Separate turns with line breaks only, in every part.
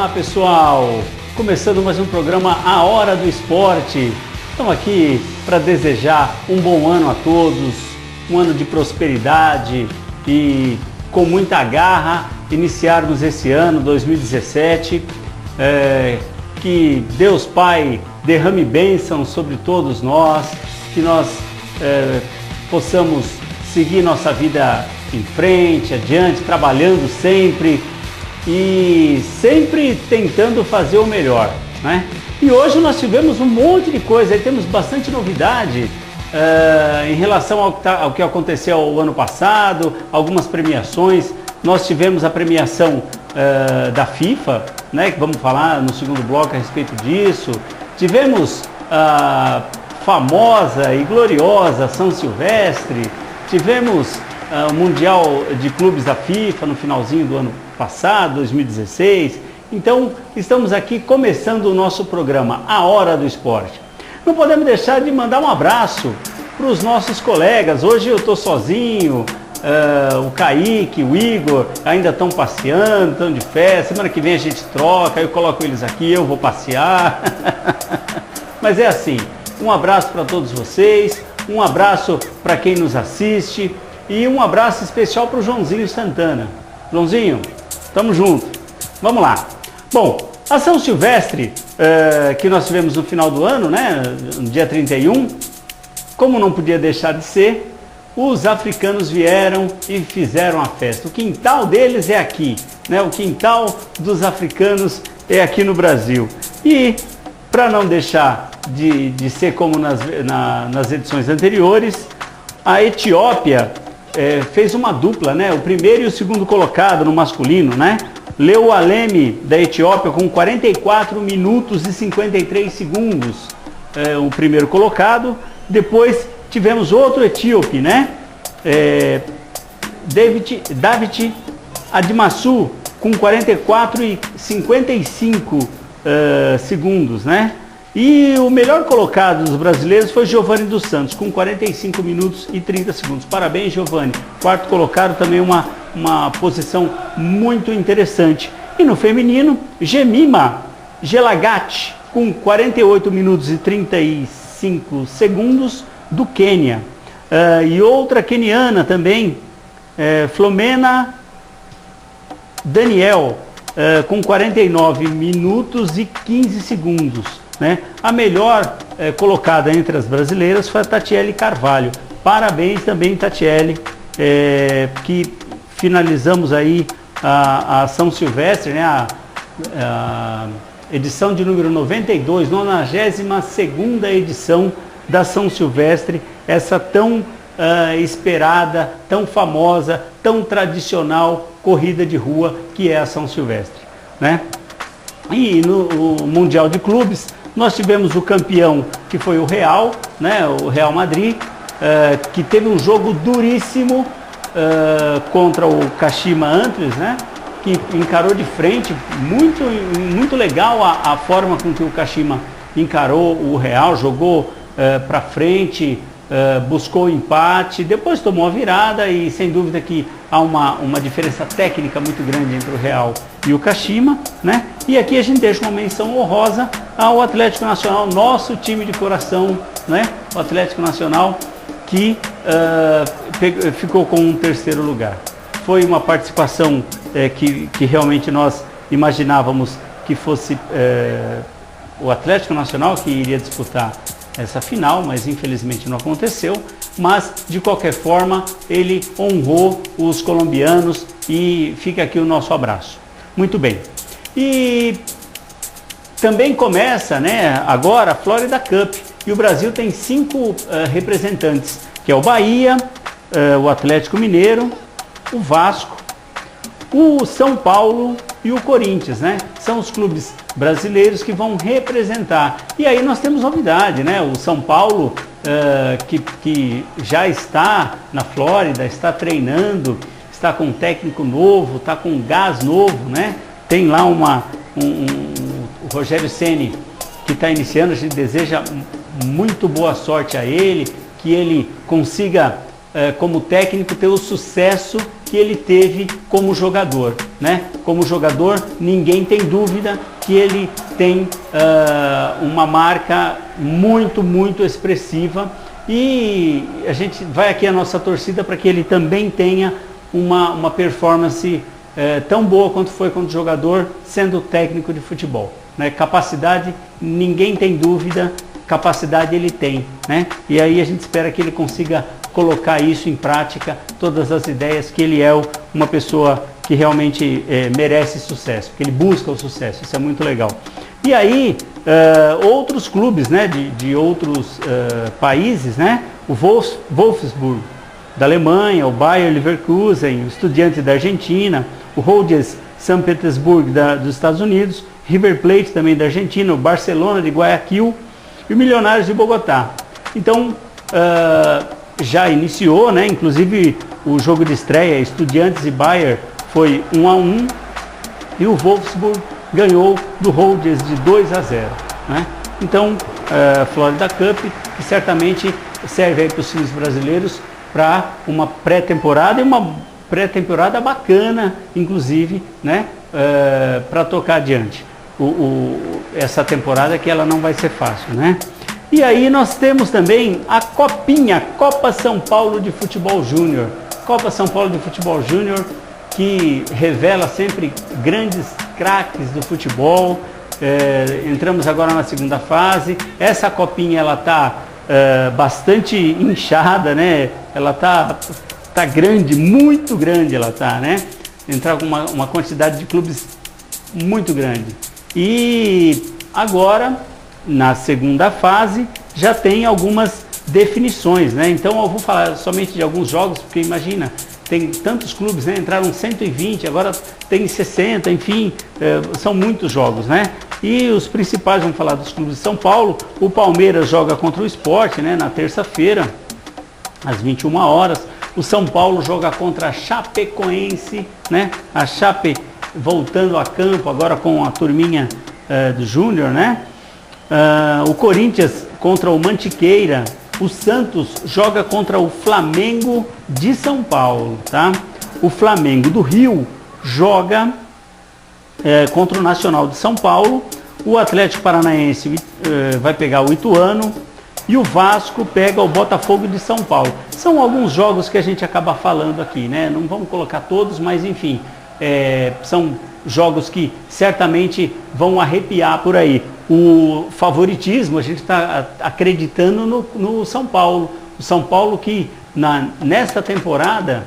Olá pessoal, começando mais um programa A Hora do Esporte. Estamos aqui para desejar um bom ano a todos, um ano de prosperidade e com muita garra iniciarmos esse ano 2017. Que Deus Pai derrame bênção sobre todos nós, que nós possamos seguir nossa vida em frente, adiante, trabalhando sempre e sempre tentando fazer o melhor, né? E hoje nós tivemos um monte de coisa, temos bastante novidade em relação ao que aconteceu o ano passado, algumas premiações. Nós tivemos a premiação da FIFA, né, que vamos falar no segundo bloco a respeito disso. Tivemos a famosa e gloriosa São Silvestre, tivemos o Mundial de Clubes da FIFA no finalzinho do ano passado, 2016. Então, estamos aqui começando o nosso programa, A Hora do Esporte. Não podemos deixar de mandar um abraço para os nossos colegas. Hoje eu estou sozinho, o Kaique, o Igor ainda estão passeando, estão de festa. Semana que vem a gente troca, eu coloco eles aqui, eu vou passear. Mas é assim, um abraço para todos vocês, um abraço para quem nos assiste e um abraço especial para o Joãozinho Santana. Joãozinho, tamo junto. Vamos lá. Bom, a São Silvestre, que nós tivemos no final do ano, né, no dia 31, como não podia deixar de ser, os africanos vieram e fizeram a festa. O quintal deles é aqui, né? O quintal dos africanos é aqui no Brasil. E para não deixar de ser como nas edições anteriores, a Etiópia fez uma dupla, né? O primeiro e o segundo colocado no masculino, né? Leo Alemi da Etiópia com 44 minutos e 53 segundos, o primeiro colocado. Depois tivemos outro etíope, né? David Adimassu com 44 e 55 segundos, né? E o melhor colocado dos brasileiros foi Giovanni dos Santos, com 45 minutos e 30 segundos. Parabéns, Giovanni. Quarto colocado, também uma posição muito interessante. E no feminino, Jemima Gelagate, com 48 minutos e 35 segundos, do Quênia. E outra queniana também, Flomena Daniel, com 49 minutos e 15 segundos. Né? A melhor colocada entre as brasileiras foi a Tatiele Carvalho. Parabéns também, Tatiele, que finalizamos aí a São Silvestre, né? A edição de número 92, 92ª edição da São Silvestre, essa tão esperada, tão famosa, tão tradicional corrida de rua que é a São Silvestre, né? E no Mundial de Clubes, nós tivemos o campeão, que foi o Real, né, o Real Madrid, que teve um jogo duríssimo contra o Kashima Antlers, né, que encarou de frente. Muito legal a forma com que o Kashima encarou o Real, jogou para frente, buscou o empate, depois tomou a virada e sem dúvida que há uma diferença técnica muito grande entre o Real e o Kashima, né? E aqui a gente deixa uma menção honrosa ao Atlético Nacional, nosso time de coração, né? O Atlético Nacional que ficou com um terceiro lugar. Foi uma participação que realmente nós imaginávamos que fosse o Atlético Nacional que iria disputar essa final, mas infelizmente não aconteceu. Mas de qualquer forma ele honrou os colombianos e fica aqui o nosso abraço. Muito bem. E também começa, né, agora a Florida Cup e o Brasil tem 5 representantes, que é o Bahia, o Atlético Mineiro, o Vasco, o São Paulo e o Corinthians, né? São os clubes brasileiros que vão representar. E aí nós temos novidade, né? O São Paulo, que já está na Flórida, está treinando, está com um técnico novo, está com um gás novo, né? Tem lá o Rogério Ceni que está iniciando. A gente deseja muito boa sorte a ele, que ele consiga, como técnico, ter o sucesso que ele teve como jogador, né? Como jogador, ninguém tem dúvida que ele tem uma marca muito expressiva, e a gente vai aqui a nossa torcida para que ele também tenha uma performance tão boa quanto foi quando jogador, sendo técnico de futebol, né? Capacidade, ninguém tem dúvida, capacidade ele tem, né? E aí a gente espera que ele consiga colocar isso em prática, todas as ideias, que ele é uma pessoa que realmente merece sucesso, que ele busca o sucesso, isso é muito legal. E aí, outros clubes, né, de outros países, né? O Wolfsburg da Alemanha, o Bayer Leverkusen, o Estudiantes da Argentina, o Rogers São Petersburgo dos Estados Unidos, River Plate também da Argentina, o Barcelona de Guayaquil e o Milionários de Bogotá. Então, já iniciou, né? Inclusive o jogo de estreia, Estudiantes e Bayer, foi 1-1, e o Wolfsburg ganhou do Rogers de 2-0, né? Então, Florida Cup, que certamente serve aí para os times brasileiros para uma pré-temporada, e uma pré-temporada bacana, inclusive, né? Para tocar adiante. Essa temporada que ela não vai ser fácil, né? E aí nós temos também a Copinha, Copa São Paulo de Futebol Júnior. Copa São Paulo de Futebol Júnior, que revela sempre grandes craques do futebol. Entramos agora na segunda fase. Essa copinha ela está bastante inchada, né? Ela tá grande, muito grande ela tá, né? Entrar com uma quantidade de clubes muito grande. E agora, na segunda fase, já tem algumas definições, né? Então eu vou falar somente de alguns jogos, porque imagina, tem tantos clubes, né? Entraram 120, agora tem 60, enfim, são muitos jogos, né? E os principais, vamos falar dos clubes de São Paulo. O Palmeiras joga contra o Sport, né? Na terça-feira, às 21 horas. O São Paulo joga contra a Chapecoense, né? A Chape voltando a campo agora com a turminha do Júnior, né? O Corinthians contra o Mantiqueira. O Santos joga contra o Flamengo de São Paulo, tá? O Flamengo do Rio joga contra o Nacional de São Paulo. O Atlético Paranaense vai pegar o Ituano. E o Vasco pega o Botafogo de São Paulo. São alguns jogos que a gente acaba falando aqui, né? Não vamos colocar todos, mas enfim, são jogos que certamente vão arrepiar por aí. O favoritismo, a gente está acreditando no São Paulo. O São Paulo que nesta temporada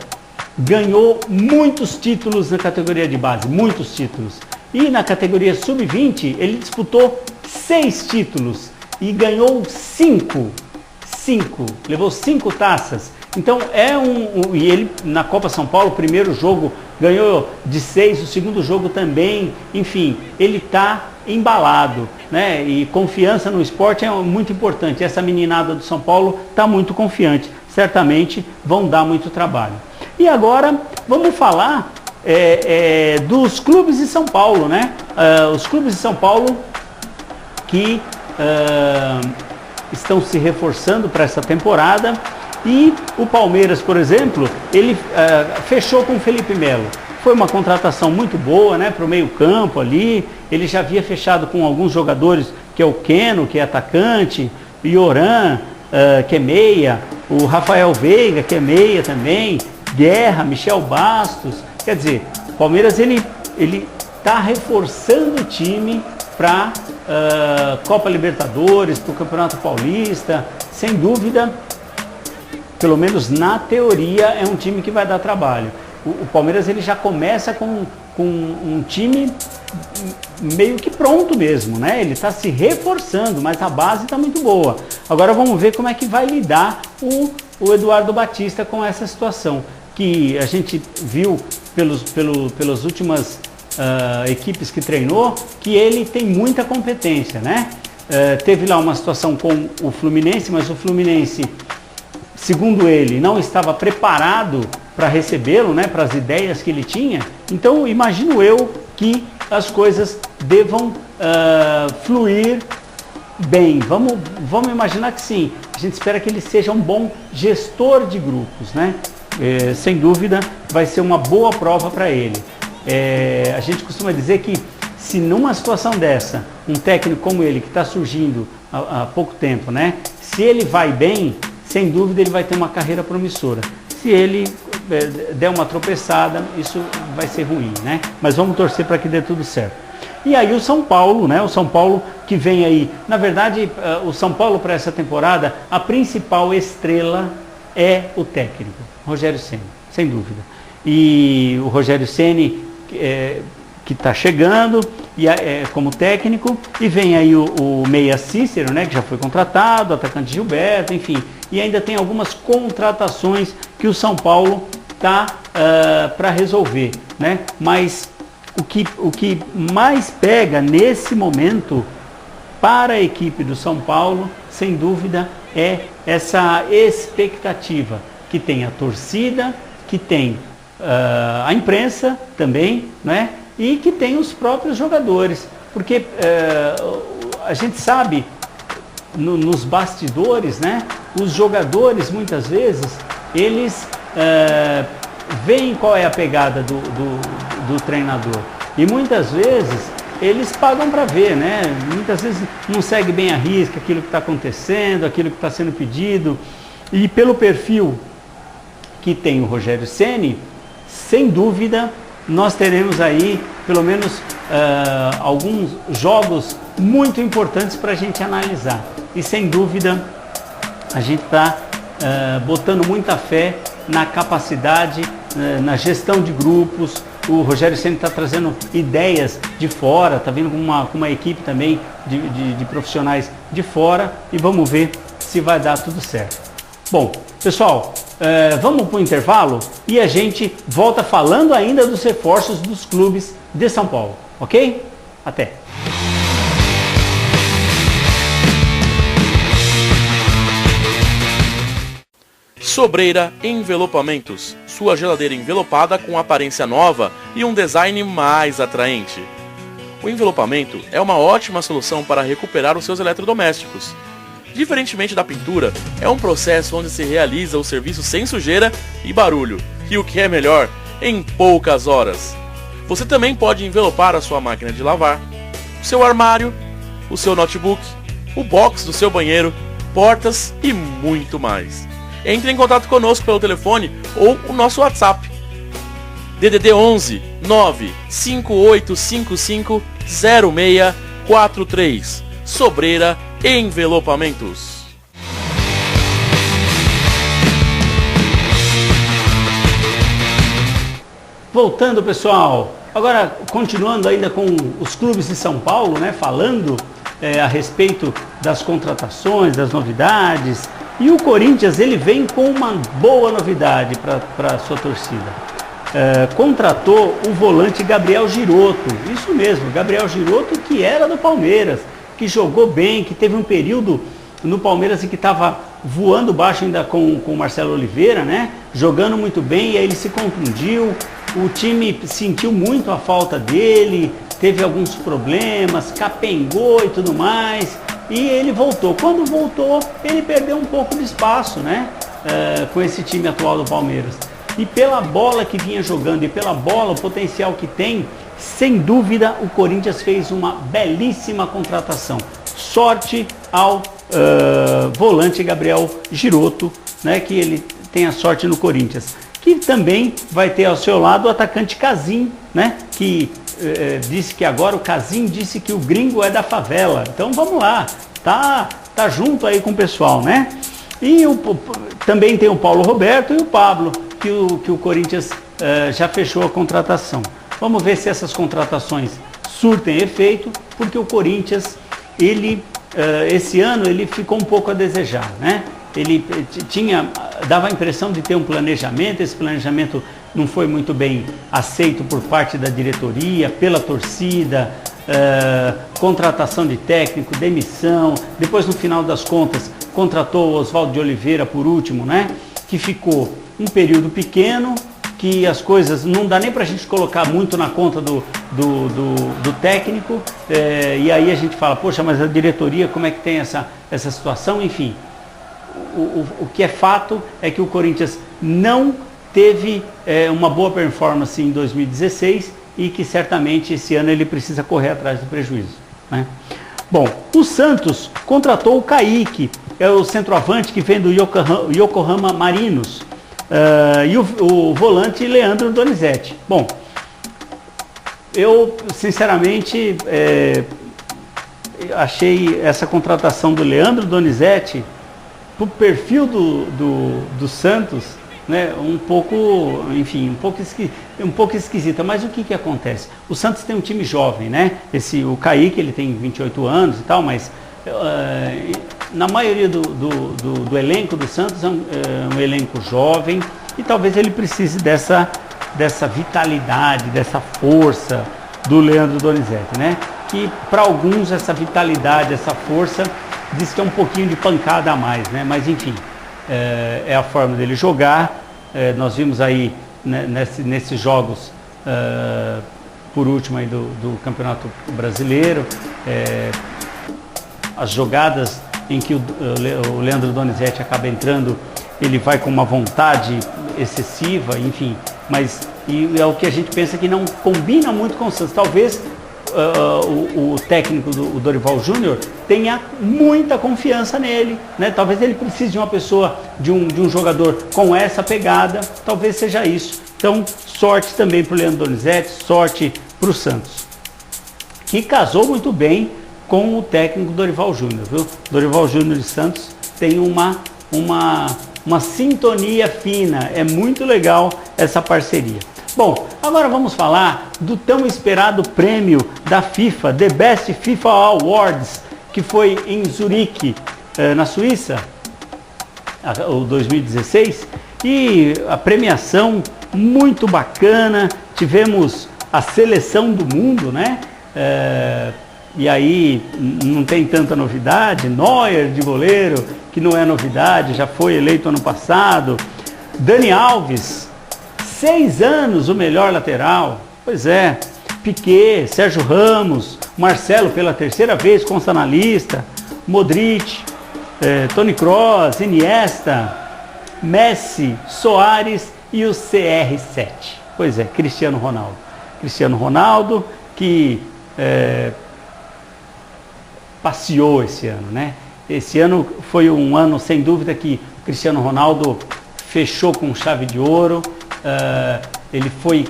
ganhou muitos títulos na categoria de base, muitos títulos. E na categoria sub-20 ele disputou 6 títulos e ganhou 5, levou 5 taças. Então e ele na Copa São Paulo, o primeiro jogo ganhou de 6, o segundo jogo também, enfim, ele está embalado, né? E confiança no esporte é muito importante. Essa meninada do São Paulo está muito confiante, certamente vão dar muito trabalho. E agora vamos falar dos clubes de São Paulo, né? Os clubes de São Paulo que estão se reforçando para essa temporada. E o Palmeiras, por exemplo, ele fechou com o Felipe Melo. Foi uma contratação muito boa, né, para o meio campo ali. Ele já havia fechado com alguns jogadores, que é o Keno, que é atacante, o Yoran, que é meia, o Rafael Veiga, que é meia também, Guerra, Michel Bastos. Quer dizer, o Palmeiras ele está reforçando o time para Copa Libertadores, para o Campeonato Paulista. Sem dúvida, pelo menos na teoria, é um time que vai dar trabalho. O Palmeiras ele já começa com um time meio que pronto mesmo, né? Ele está se reforçando, mas a base está muito boa. Agora vamos ver como é que vai lidar o Eduardo Batista com essa situação, que a gente viu pelas últimas equipes que treinou, que ele tem muita competência, né? Teve lá uma situação com o Fluminense, mas o Fluminense, segundo ele, não estava preparado para recebê-lo, né, para as ideias que ele tinha. Então, imagino eu que as coisas devam fluir bem. Vamos imaginar que sim. A gente espera que ele seja um bom gestor de grupos, né? sem dúvida vai ser uma boa prova para ele. A gente costuma dizer que se numa situação dessa, um técnico como ele, que está surgindo há pouco tempo, né? Se ele vai bem, sem dúvida ele vai ter uma carreira promissora. Se ele der uma tropeçada, isso vai ser ruim, né? Mas vamos torcer para que dê tudo certo. E aí o São Paulo, né? O São Paulo que vem aí. Na verdade, o São Paulo para essa temporada, a principal estrela é o técnico, Rogério Ceni, sem dúvida. E o Rogério Ceni que está chegando como técnico, e vem aí o meia Cícero, né, que já foi contratado, o atacante Gilberto, enfim. E ainda tem algumas contratações que o São Paulo está para resolver, né? Mas o que mais pega nesse momento para a equipe do São Paulo, sem dúvida, é essa expectativa que tem a torcida, que tem a imprensa também, né? E que tem os próprios jogadores. Porque a gente sabe, nos bastidores, né? Os jogadores, muitas vezes, eles veem qual é a pegada do treinador. E muitas vezes eles pagam para ver, né? Muitas vezes não segue bem a risca aquilo que está acontecendo, aquilo que está sendo pedido. E pelo perfil que tem o Rogério Ceni, sem dúvida, nós teremos aí pelo menos alguns jogos muito importantes para a gente analisar. E sem dúvida, a gente está botando muita fé na capacidade, na gestão de grupos. O Rogério Ceni está trazendo ideias de fora, está vindo com uma equipe também de profissionais de fora, e vamos ver se vai dar tudo certo. Bom, pessoal, vamos para o intervalo e a gente volta falando ainda dos reforços dos clubes de São Paulo, ok? Até!
Sobreira Envelopamentos, sua geladeira envelopada com aparência nova e um design mais atraente. O envelopamento é uma ótima solução para recuperar os seus eletrodomésticos. Diferentemente da pintura, é um processo onde se realiza o serviço sem sujeira e barulho, e o que é melhor, em poucas horas. Você também pode envelopar a sua máquina de lavar, o seu armário, o seu notebook, o box do seu banheiro, portas e muito mais. Entre em contato conosco pelo telefone ou o nosso WhatsApp. DDD 11 95855 0643. Sobreira Envelopamentos.
Voltando, pessoal, agora continuando ainda com os clubes de São Paulo, né, falando a respeito das contratações, das novidades. E o Corinthians, ele vem com uma boa novidade para a sua torcida. Contratou o volante Gabriel Giroto, isso mesmo, Gabriel Giroto, que era do Palmeiras, que jogou bem, que teve um período no Palmeiras em que estava voando baixo ainda com o Marcelo Oliveira, né? Jogando muito bem, e aí ele se contundiu, o time sentiu muito a falta dele, teve alguns problemas, capengou e tudo mais, e ele voltou. Quando voltou, ele perdeu um pouco de espaço, né? Com esse time atual do Palmeiras. E pela bola que vinha jogando e pela bola, o potencial que tem, sem dúvida o Corinthians fez uma belíssima contratação. Sorte ao volante Gabriel Giroto, né? Que ele tem a sorte no Corinthians. Que também vai ter ao seu lado o atacante Casim, né? Que disse que agora o Casim disse que o gringo é da favela. Então vamos lá, tá junto aí com o pessoal, né? E também tem o Paulo Roberto e o Pablo, que o Corinthians já fechou a contratação. Vamos ver se essas contratações surtem efeito, porque o Corinthians, esse ano, ele ficou um pouco a desejar, né? Ele dava a impressão de ter um planejamento, esse planejamento não foi muito bem aceito por parte da diretoria, pela torcida, contratação de técnico, demissão, depois no final das contas contratou o Oswaldo de Oliveira por último, né? Que ficou um período pequeno, que as coisas não dá nem para a gente colocar muito na conta do técnico, e aí a gente fala, poxa, mas a diretoria, como é que tem essa situação? Enfim, o que é fato é que o Corinthians não teve uma boa performance em 2016 e que certamente esse ano ele precisa correr atrás do prejuízo, né? Bom, o Santos contratou o Kaique, é o centroavante que vem do Yokohama Marinos, e o volante Leandro Donizete. Bom, eu sinceramente achei essa contratação do Leandro Donizete, pro perfil do Santos, né, um pouco esquisita. Mas o que acontece? O Santos tem um time jovem, né? O Kaique, ele tem 28 anos e tal, mas na maioria do elenco do Santos é um elenco jovem, e talvez ele precise dessa vitalidade, dessa força do Leandro Donizete, né? Que para alguns essa vitalidade, essa força, diz que é um pouquinho de pancada a mais, né? Mas enfim, é a forma dele jogar. Nós vimos aí, né, nesses jogos, por último aí do Campeonato Brasileiro, as jogadas em que o Leandro Donizete acaba entrando, ele vai com uma vontade excessiva, enfim, mas é o que a gente pensa que não combina muito com o Santos. Talvez o técnico do Dorival Júnior tenha muita confiança nele, né? Talvez ele precise de uma pessoa, de um jogador com essa pegada, talvez seja isso. Então, sorte também para o Leandro Donizete, sorte para o Santos, que casou muito bem com o técnico Dorival Júnior, viu? Dorival Júnior e Santos tem uma sintonia fina, é muito legal essa parceria. Bom, agora vamos falar do tão esperado prêmio da FIFA, The Best FIFA Awards, que foi em Zurique, na Suíça, o 2016, e a premiação muito bacana. Tivemos a seleção do mundo, né? E aí não tem tanta novidade. Neuer de goleiro, que não é novidade, já foi eleito ano passado. Dani Alves, 6 anos o melhor lateral, pois é. Piquet, Sérgio Ramos, Marcelo pela 3ª vez consta na lista, Modric, Toni Kroos, Iniesta, Messi, Soares e o CR7. Pois é, Cristiano Ronaldo. Cristiano Ronaldo que passeou esse ano, né? Esse ano foi um ano, sem dúvida, que o Cristiano Ronaldo fechou com chave de ouro. Ele foi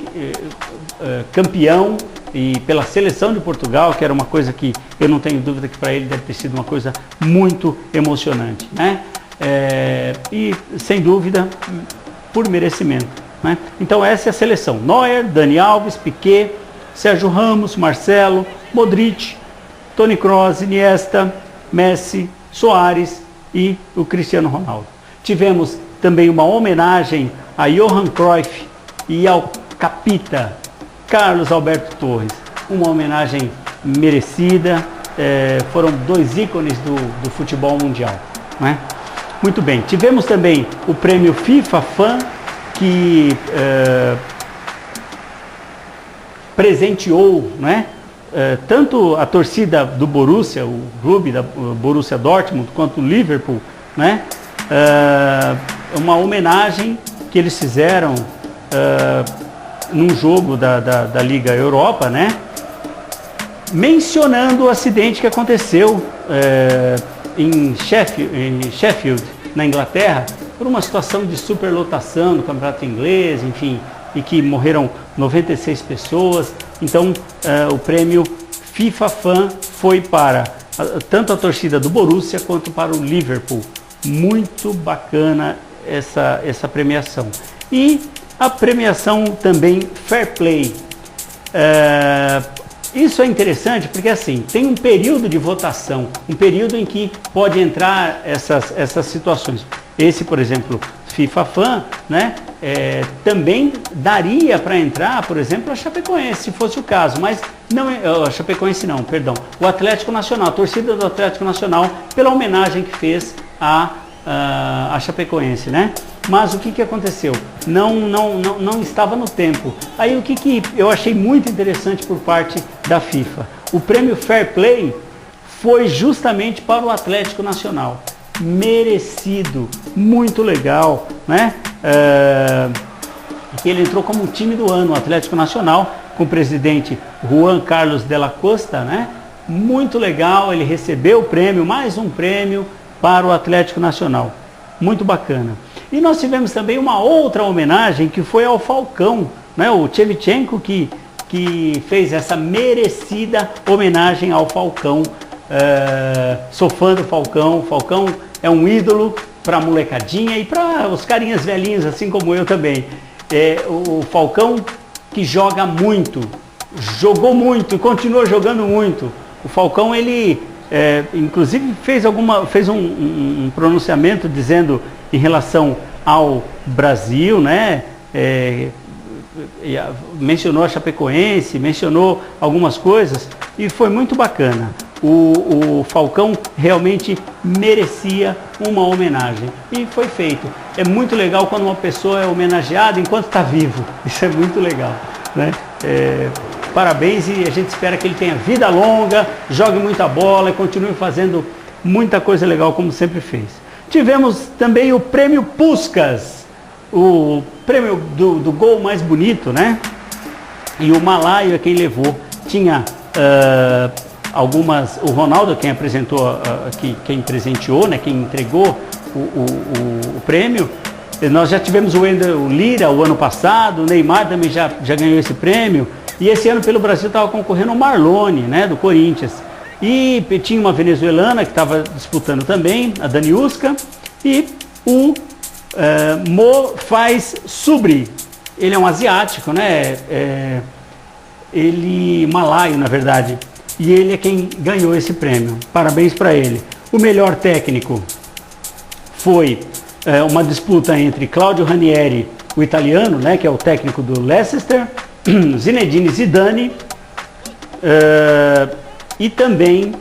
campeão e pela seleção de Portugal, que era uma coisa que eu não tenho dúvida que para ele deve ter sido uma coisa muito emocionante, né? E sem dúvida por merecimento, né? Então essa é a seleção: Neuer, Dani Alves, Piquet, Sérgio Ramos, Marcelo, Modric, Toni Kroos, Iniesta, Messi, Soares e o Cristiano Ronaldo. Tivemos também uma homenagem a Johan Cruyff e ao capita Carlos Alberto Torres. Uma homenagem merecida. Foram 2 ícones do futebol mundial, né? Muito bem. Tivemos também o prêmio FIFA Fan, que presenteou, né, tanto a torcida do Borussia, o clube da Borussia Dortmund, quanto o Liverpool, né? Uma homenagem que eles fizeram num jogo da Liga Europa, né? Mencionando o acidente que aconteceu em Sheffield, na Inglaterra, por uma situação de superlotação no campeonato inglês, enfim, e que morreram 96 pessoas. Então, o prêmio FIFA Fan foi para tanto a torcida do Borussia quanto para o Liverpool. Muito bacana essa premiação. E a premiação também Fair Play. Isso é interessante porque, assim, tem um período de votação, um período em que pode entrar essas situações. Esse, por exemplo, FIFA Fan, né, também daria para entrar, por exemplo, a Chapecoense, se fosse o caso, mas não, a Chapecoense não, perdão, o Atlético Nacional, a torcida do Atlético Nacional, pela homenagem que fez a Chapecoense, né? Mas o que aconteceu? Não estava no tempo. Aí o que eu achei muito interessante por parte da FIFA? O prêmio Fair Play foi justamente para o Atlético Nacional. Merecido, muito legal, né? Ele entrou como time do ano, o Atlético Nacional, com o presidente Juan Carlos de la Costa, né? Muito legal, ele recebeu o prêmio, mais um prêmio para o Atlético Nacional. Muito bacana. E nós tivemos também uma outra homenagem que foi ao Falcão, né? O Shevchenko que fez essa merecida homenagem ao Falcão. Sou fã do Falcão. O Falcão é um ídolo para a molecadinha e para os carinhas velhinhos, assim como eu também. O Falcão que joga muito, jogou muito e continua jogando muito. O Falcão, ele inclusive fez um pronunciamento dizendo em relação ao Brasil, né? Mencionou a Chapecoense, mencionou algumas coisas e foi muito bacana. O Falcão realmente merecia uma homenagem e foi feito. É muito legal quando uma pessoa é homenageada enquanto está vivo. Isso é muito legal, né? Parabéns, e a gente espera que ele tenha vida longa, jogue muita bola e continue fazendo muita coisa legal como sempre fez. Tivemos também o Prêmio Puskás, o prêmio do gol mais bonito, né? E o Malaio é quem levou. Tinha o Ronaldo quem apresentou, quem presenteou, né? Quem entregou o prêmio. Nós já tivemos o Lira o ano passado, o Neymar também já ganhou esse prêmio. E esse ano pelo Brasil estava concorrendo o Marlone, né, do Corinthians. E tinha uma venezuelana que estava disputando também, a Daniuska, e o Mofaz Subri. Ele é um asiático, né? Malaio, na verdade. E ele é quem ganhou esse prêmio. Parabéns para ele. O melhor técnico foi uma disputa entre Claudio Ranieri, o italiano, né, que é o técnico do Leicester, Zinedine Zidane, e também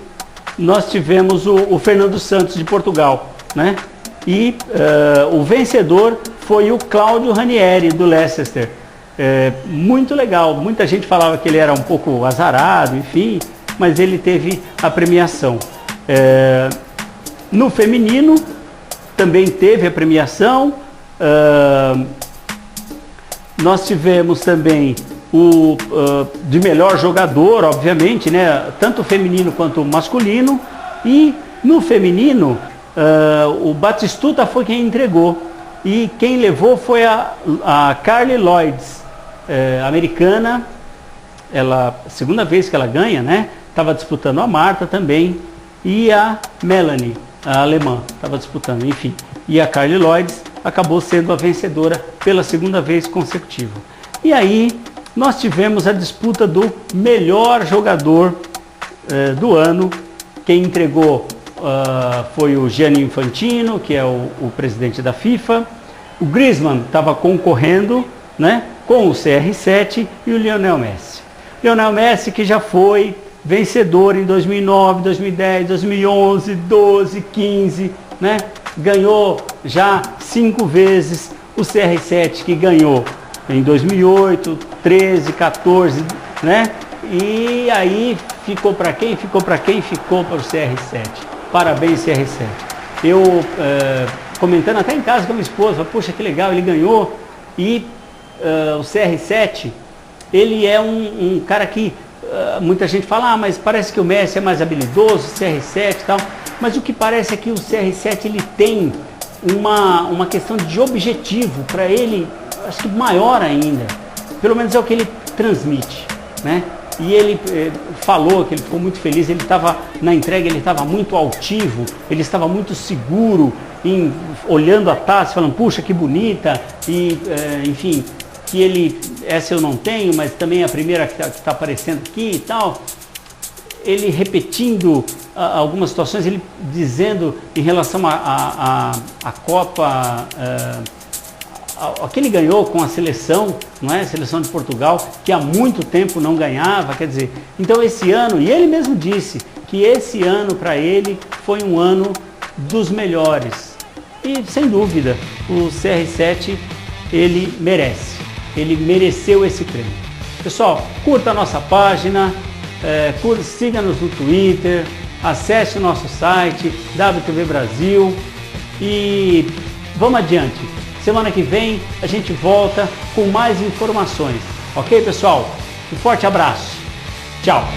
nós tivemos o Fernando Santos de Portugal, né? E o vencedor foi o Claudio Ranieri do Leicester. Muito legal, muita gente falava que ele era um pouco azarado, enfim, mas ele teve a premiação. No feminino também teve a premiação. Nós tivemos também de melhor jogador, obviamente, né? Tanto o feminino quanto o masculino. E no feminino, o Batistuta foi quem entregou. E quem levou foi a Carli Lloyd, americana. Ela, segunda vez que ela ganha, né? Estava disputando a Marta também. E a Melanie, a alemã, estava disputando, enfim. E a Carli Lloyd acabou sendo a vencedora pela segunda vez consecutiva. E aí nós tivemos a disputa do melhor jogador do ano. Quem entregou foi o Gianni Infantino, que é o presidente da FIFA. O Griezmann estava concorrendo, né, com o CR7 e o Lionel Messi. Lionel Messi, que já foi vencedor em 2009, 2010, 2011, 12, 15, né? Ganhou já 5 vezes. O CR7 que ganhou em 2008, 13, 14, né? E aí ficou para quem? Ficou para quem? Ficou para o CR7. Parabéns, CR7. Eu comentando até em casa com a minha esposa, poxa, que legal, ele ganhou. E o CR7, ele é um cara que muita gente fala, mas parece que o Messi é mais habilidoso, o CR7 e tal. Mas o que parece é que o CR7 ele tem uma questão de objetivo para ele, acho que maior ainda. Pelo menos é o que ele transmite, né? E ele falou que ele ficou muito feliz, ele estava na entrega, ele estava muito altivo, ele estava muito seguro, olhando a taça, falando, puxa, que bonita, e enfim, que essa eu não tenho, mas também é a primeira que está aparecendo aqui e tal. Ele repetindo algumas situações, ele dizendo em relação à Copa, a que ele ganhou com a seleção, não é? A seleção de Portugal, que há muito tempo não ganhava, quer dizer, então esse ano, e ele mesmo disse que esse ano para ele foi um ano dos melhores. E sem dúvida, o CR7, ele mereceu esse prêmio. Pessoal, curta a nossa página, siga-nos no Twitter, acesse o nosso site, WTV Brasil, e vamos adiante. Semana que vem a gente volta com mais informações. Ok, pessoal? Um forte abraço. Tchau.